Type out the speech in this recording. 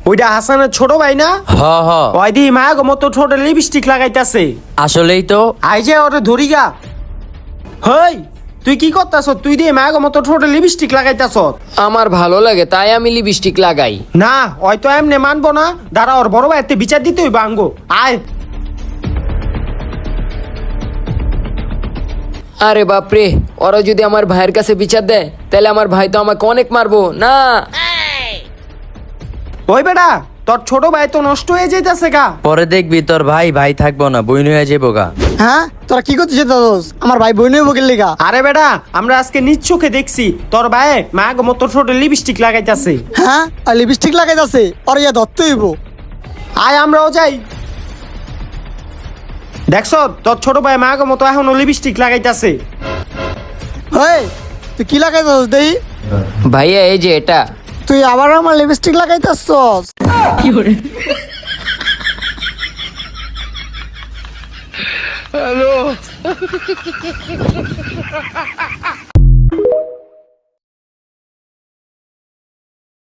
ওইটা হাসানের ছোট ভাই না? হ হ ওই দি মায়াগো মতো ছোট লিপস্টিক লাগাইতাছে। আসলেই তো। আই যে ওরে ধরি গা। হই তুই কি করতাছ? তুই দিয়ে মায়াগো মতো ছোট লিপস্টিক লাগাইতাছ? আমার ভালো লাগে তাই আমি লিপস্টিক লাগাই। না ওই তো এমনি মানবো না, দাঁড়া ওর বড় ভাইতে বিচার দিতে হইব আঙ্গো। আয় আরে বাপরে, ওরা যদি আমার ভাইয়ের কাছে বিচার দেয় তাহলে আমার ভাই তো আমাকে অনেক মারবো না। ওই বেটা, তোর ছোট ভাই তো নষ্ট হয়ে যাইতাছে গা। পরে দেখবি তোর ভাই ভাই থাকবো না, বইন হয়ে যাবো গা। হ্যাঁ তোরা কি করছিস দাদোস? আমার ভাই বোনের বকের লিগা। আরে বেটা, আমরা আজকে নিজ চোখে দেখছি তোর ভাই মায়াগো মতো ছোট লিপস্টিক লাগাইতাছে। হ্যাঁ আর লিপস্টিক লাগাই যাচ্ছে, ওর ইয়া ধরতে হইব। আয় আমরাও যাই। দেখছ তোর ছোট ভাই মায়াগো মতো এখনো লিপস্টিক লাগাইতাছে। হেই তুই কি লাগাই যাচ্ছ দেই? ভাইয়া এই যে এটা। তুই আবার আমার লিপস্টিক লাগাইতাছস? হ্যালো